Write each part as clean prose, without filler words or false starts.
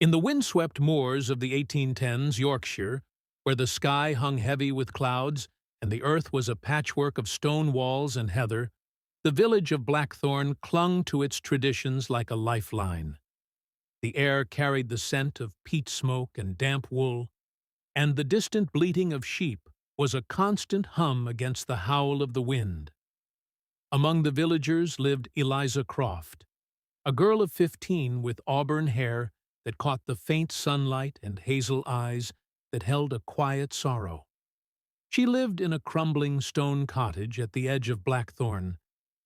In the windswept moors of the 1810s Yorkshire, where the sky hung heavy with clouds and the earth was a patchwork of stone walls and heather, the village of Blackthorn clung to its traditions like a lifeline. The air carried the scent of peat smoke and damp wool, and the distant bleating of sheep was a constant hum against the howl of the wind. Among the villagers lived Eliza Croft, a girl of 15 with auburn hair that caught the faint sunlight and hazel eyes that held a quiet sorrow. She lived in a crumbling stone cottage at the edge of Blackthorn,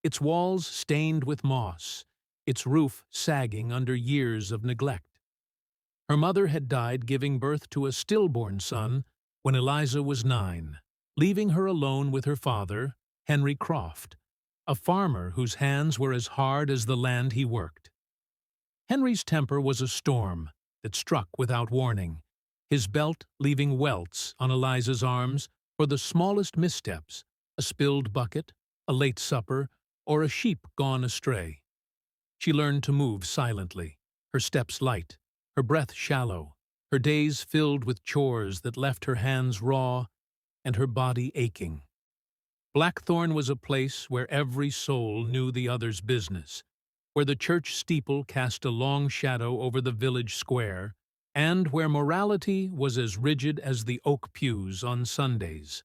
its walls stained with moss, its roof sagging under years of neglect. Her mother had died giving birth to a stillborn son when Eliza was 9, leaving her alone with her father, Henry Croft, a farmer whose hands were as hard as the land he worked. Henry's temper was a storm that struck without warning, his belt leaving welts on Eliza's arms for the smallest missteps, a spilled bucket, a late supper, or a sheep gone astray. She learned to move silently, her steps light, her breath shallow, her days filled with chores that left her hands raw and her body aching. Blackthorn was a place where every soul knew the other's business, where the church steeple cast a long shadow over the village square, and where morality was as rigid as the oak pews on Sundays.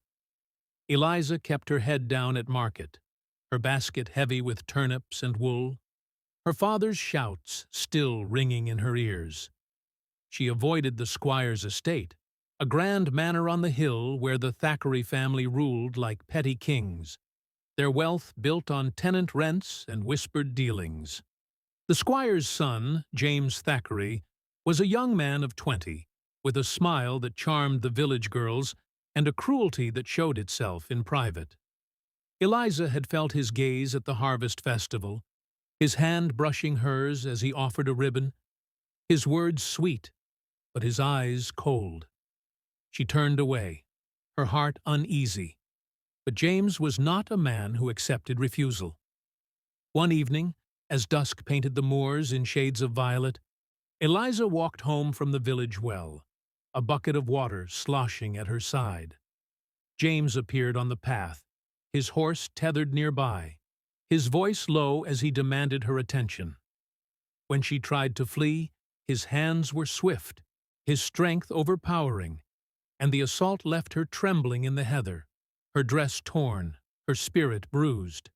Eliza kept her head down at market, her basket heavy with turnips and wool, her father's shouts still ringing in her ears. She avoided the squire's estate, a grand manor on the hill where the Thackeray family ruled like petty kings, their wealth built on tenant rents and whispered dealings. The squire's son, James Thackeray, was a young man of 20, with a smile that charmed the village girls and a cruelty that showed itself in private. Eliza had felt his gaze at the harvest festival, his hand brushing hers as he offered a ribbon, his words sweet, but his eyes cold. She turned away, her heart uneasy, but James was not a man who accepted refusal. One evening, as dusk painted the moors in shades of violet, Eliza walked home from the village well, a bucket of water sloshing at her side. James appeared on the path, his horse tethered nearby, his voice low as he demanded her attention. When she tried to flee, his hands were swift, his strength overpowering, and the assault left her trembling in the heather, her dress torn, her spirit bruised.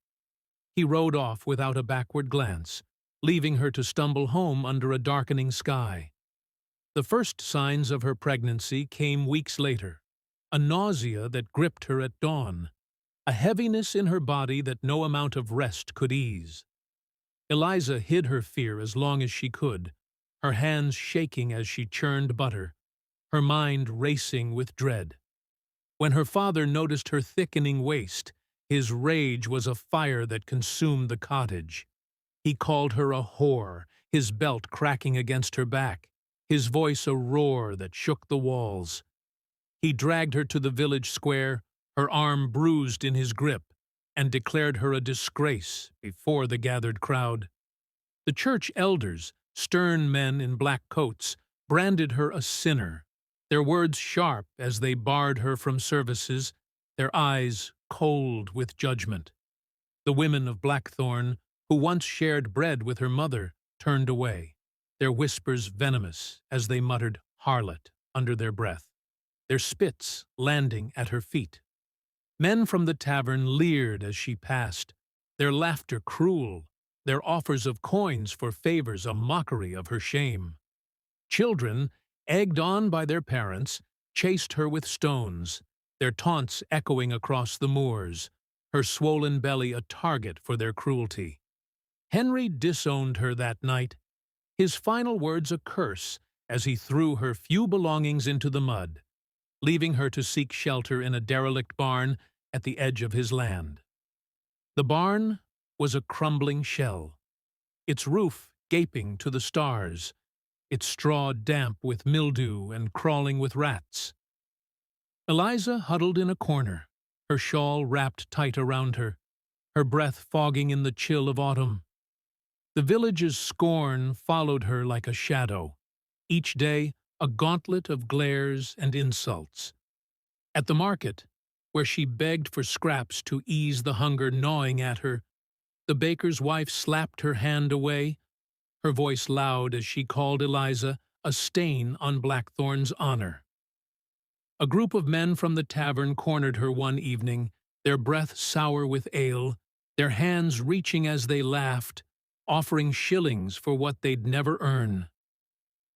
He rode off without a backward glance, leaving her to stumble home under a darkening sky. The first signs of her pregnancy came weeks later, a nausea that gripped her at dawn, a heaviness in her body that no amount of rest could ease. Eliza hid her fear as long as she could, her hands shaking as she churned butter, her mind racing with dread. When her father noticed her thickening waist, his rage was a fire that consumed the cottage. He called her a whore, his belt cracking against her back, his voice a roar that shook the walls. He dragged her to the village square, her arm bruised in his grip, and declared her a disgrace before the gathered crowd. The church elders, stern men in black coats, branded her a sinner, their words sharp as they barred her from services, their eyes cold with judgment. The women of Blackthorn, who once shared bread with her mother, turned away, their whispers venomous as they muttered "harlot" under their breath, their spits landing at her feet. Men from the tavern leered as she passed, their laughter cruel, their offers of coins for favors a mockery of her shame. Children, egged on by their parents, chased her with stones, their taunts echoing across the moors, her swollen belly a target for their cruelty. Henry disowned her that night, his final words a curse as he threw her few belongings into the mud, leaving her to seek shelter in a derelict barn at the edge of his land. The barn was a crumbling shell, its roof gaping to the stars, its straw damp with mildew and crawling with rats. Eliza huddled in a corner, her shawl wrapped tight around her, her breath fogging in the chill of autumn. The village's scorn followed her like a shadow, each day a gauntlet of glares and insults. At the market, where she begged for scraps to ease the hunger gnawing at her, the baker's wife slapped her hand away, her voice loud as she called Eliza a stain on Blackthorn's honor. A group of men from the tavern cornered her one evening, their breath sour with ale, their hands reaching as they laughed, offering shillings for what they'd never earn.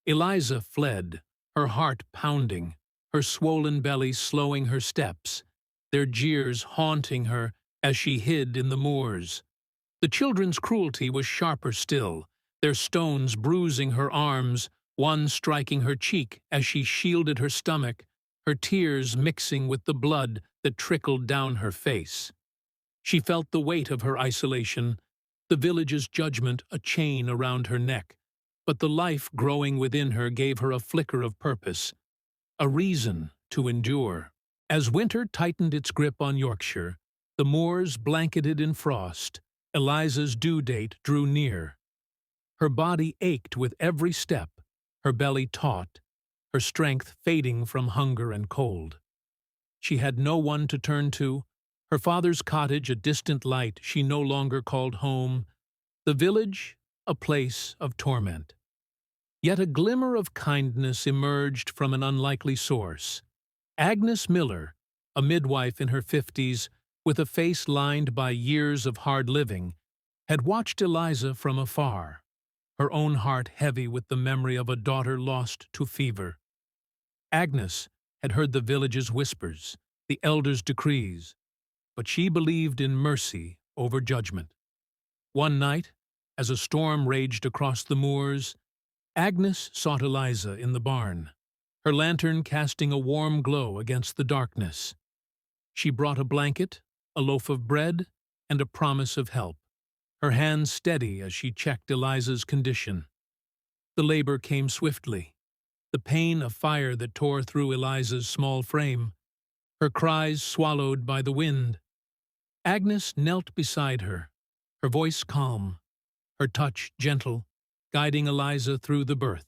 Eliza fled, her heart pounding, her swollen belly slowing her steps, their jeers haunting her as she hid in the moors. The children's cruelty was sharper still, their stones bruising her arms, one striking her cheek as she shielded her stomach, her tears mixing with the blood that trickled down her face. She felt the weight of her isolation, the village's judgment a chain around her neck, but the life growing within her gave her a flicker of purpose, a reason to endure. As winter tightened its grip on Yorkshire, the moors blanketed in frost, Eliza's due date drew near. Her body ached with every step, her belly taut, her strength fading from hunger and cold. She had no one to turn to, her father's cottage a distant light she no longer called home, the village a place of torment. Yet a glimmer of kindness emerged from an unlikely source. Agnes Miller, a midwife in her 50s, with a face lined by years of hard living, had watched Eliza from afar, her own heart heavy with the memory of a daughter lost to fever. Agnes had heard the village's whispers, the elders' decrees, but she believed in mercy over judgment. One night, as a storm raged across the moors, Agnes sought Eliza in the barn, her lantern casting a warm glow against the darkness. She brought a blanket, a loaf of bread, and a promise of help, her hands steady as she checked Eliza's condition. The labor came swiftly, the pain a fire that tore through Eliza's small frame, her cries swallowed by the wind. Agnes knelt beside her, her voice calm, her touch gentle, guiding Eliza through the birth.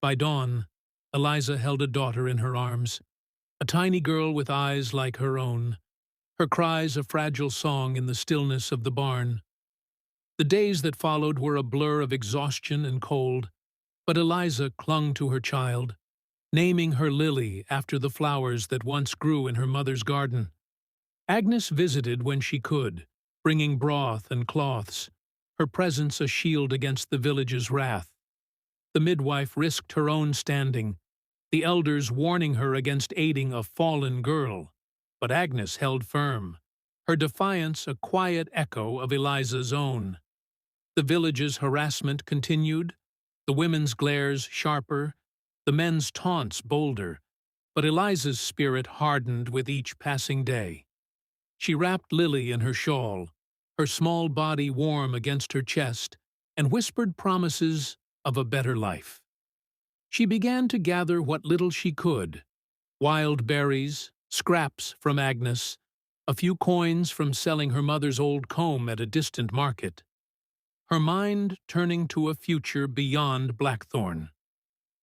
By dawn, Eliza held a daughter in her arms, a tiny girl with eyes like her own, her cries a fragile song in the stillness of the barn. The days that followed were a blur of exhaustion and cold, but Eliza clung to her child, naming her Lily after the flowers that once grew in her mother's garden. Agnes visited when she could, bringing broth and cloths, her presence a shield against the village's wrath. The midwife risked her own standing, the elders warning her against aiding a fallen girl, but Agnes held firm, her defiance a quiet echo of Eliza's own. The village's harassment continued, the women's glares sharper, the men's taunts bolder, but Eliza's spirit hardened with each passing day. She wrapped Lily in her shawl, her small body warm against her chest, and whispered promises of a better life. She began to gather what little she could, wild berries, scraps from Agnes, a few coins from selling her mother's old comb at a distant market, her mind turning to a future beyond Blackthorn.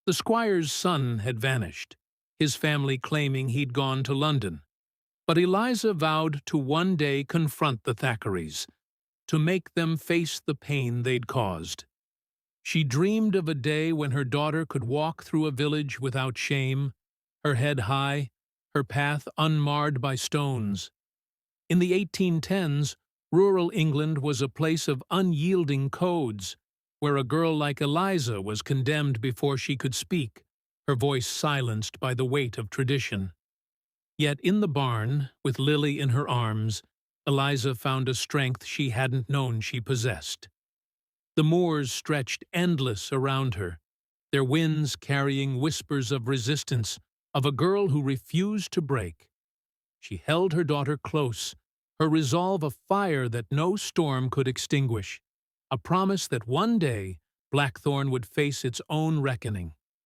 The squire's son had vanished, his family claiming he'd gone to London. But Eliza vowed to one day confront the Thackeray's, to make them face the pain they'd caused. She dreamed of a day when her daughter could walk through a village without shame, her head high, her path unmarred by stones. In the 1810s, rural England was a place of unyielding codes, where a girl like Eliza was condemned before she could speak, her voice silenced by the weight of tradition. Yet in the barn, with Lily in her arms, Eliza found a strength she hadn't known she possessed. The moors stretched endless around her, their winds carrying whispers of resistance, of a girl who refused to break. She held her daughter close, her resolve a fire that no storm could extinguish, a promise that one day Blackthorn would face its own reckoning.